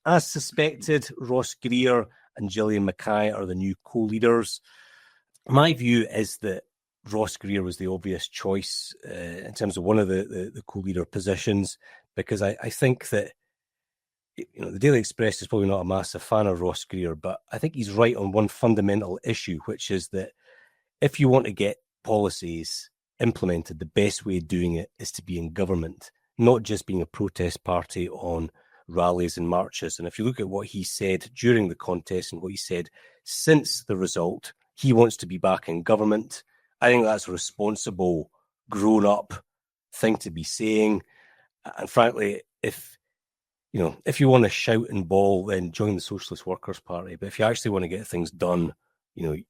as suspected, Ross Greer and Gillian Mackay are the new co-leaders. My view is that Ross Greer was the obvious choice in terms of one of the co-leader positions, because I think that, the Daily Express is probably not a massive fan of Ross Greer, but I think he's right on one fundamental issue, which is that if you want to get policies implemented, the best way of doing it is to be in government, not just being a protest party on rallies and marches. And if you look at what he said during the contest and what he said since the result, he wants to be back in government. I think that's a responsible, grown-up thing to be saying. And frankly, if you want to shout and bawl, then join the Socialist Workers' Party. But if you actually want to get things done, you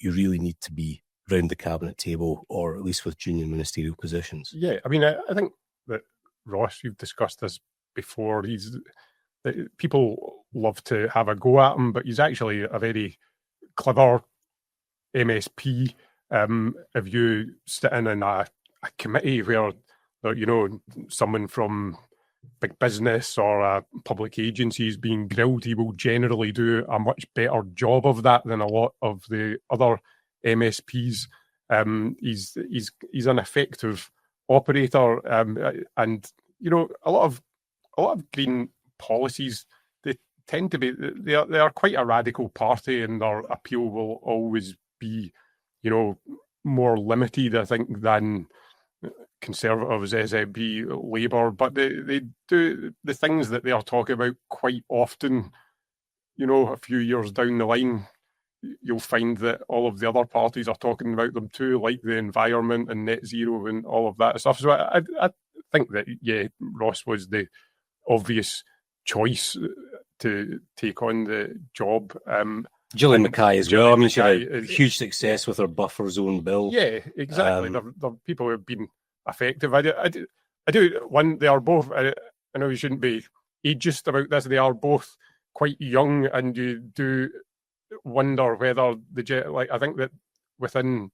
really need to be round the cabinet table, or at least with junior ministerial positions. Yeah, I mean, I think that Ross, we've discussed this before. People love to have a go at him, but he's actually a very clever MSP. If you sit in a committee where, someone from big business or a public agency is being grilled, he will generally do a much better job of that than a lot of the other MSPs. He's an effective operator, and a lot of Green policies, they tend to be they are quite a radical party, and their appeal will always be more limited, I think, than Conservatives, SNP, Labour, but they do the things that they are talking about quite often. A few years down the line, you'll find that all of the other parties are talking about them too, like the environment and net zero and all of that stuff. So I think that, Ross was the obvious choice to take on the job. Gillian Mackay as well. I mean, she had a huge success with her buffer zone bill. Yeah, exactly. They're people who have been effective. I do. One, they are both. I know you shouldn't be ageist about this. They are both quite young, and you do wonder whether I think that within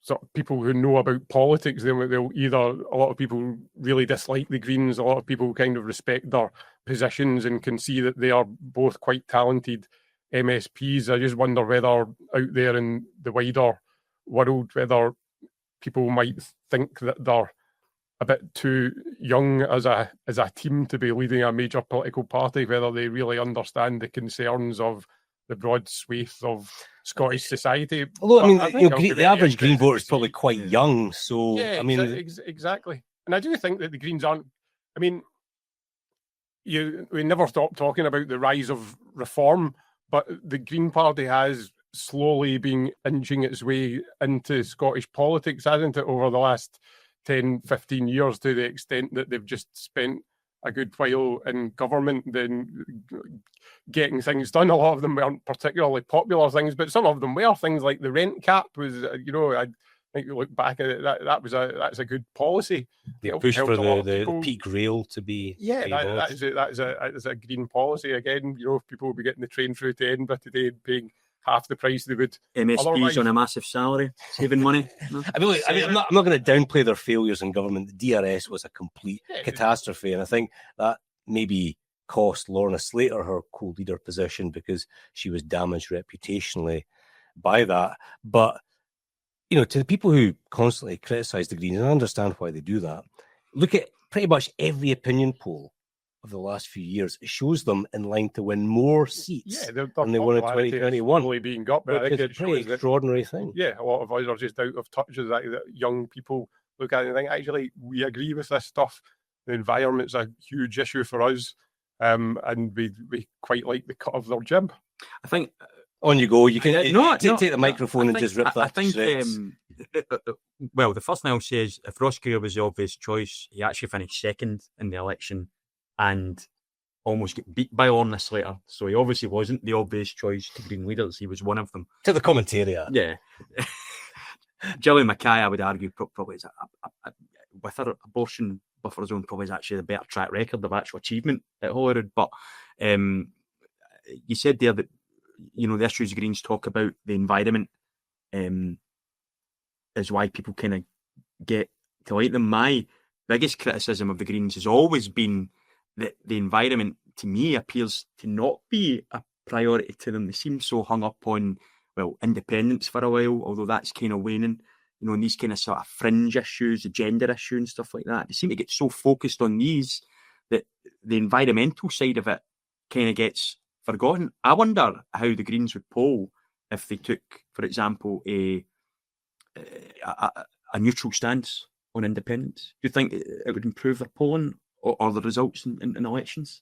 sort of people who know about politics, they'll either, a lot of people really dislike the Greens, a lot of people kind of respect their positions and can see that they are both quite talented MSPs. I just wonder whether out there in the wider world, whether people might think that they're a bit too young as a team to be leading a major political party, whether they really understand the concerns of the broad swathe of Scottish society. Although, the average Green voter is probably quite young, so... Yeah, exactly. And I do think that the Greens aren't... I mean, we never stop talking about the rise of reform, but the Green Party has slowly been inching its way into Scottish politics, hasn't it, over the last 10, 15 years, to the extent that they've just spent a good while in government then getting things done. A lot of them weren't particularly popular things, but some of them were. Things like the rent cap was, I think you look back at it, that's a good policy. They pushed for the peak rail to be... Yeah, that is a Green policy. Again, people will be getting the train through to Edinburgh today and paying half the price they would. MSPs on a massive salary, saving money. No? I'm not going to downplay their failures in government. The DRS was a complete catastrophe, and I think that maybe cost Lorna Slater her co-leader position because she was damaged reputationally by that. But, to the people who constantly criticise the Greens, and I understand why they do that, look at pretty much every opinion poll of the last few years. It shows them in line to win more seats than they won in 2021. Being got, but I think it's a pretty extraordinary thing. Yeah, a lot of us are just out of touch with that young people look at it and think, actually, we agree with this stuff. The environment's a huge issue for us, and we quite like the cut of their jib. I think... On you go. You can take the microphone and just rip that. I think, well, the first thing I'll say is, if Ross Greer was the obvious choice, he actually finished second in the election and almost get beat by Lorna Slater. So he obviously wasn't the obvious choice to Green leaders. He was one of them. To the commentariat. Yeah. Gillian Mackay, I would argue, probably is with her abortion buffer zone, probably is actually a better track record of actual achievement at Holyrood. But you said there that, the issues Greens talk about, the environment, is why people kind of get to like them. My biggest criticism of the Greens has always been the environment, to me, appears to not be a priority to them. They seem so hung up on, well, independence for a while, although that's kind of waning. You know, and these kind of sort of fringe issues, the gender issue and stuff like that. They seem to get so focused on these that the environmental side of it kind of gets forgotten. I wonder how the Greens would poll if they took, for example, a neutral stance on independence. Do you think it would improve their polling or the results in elections?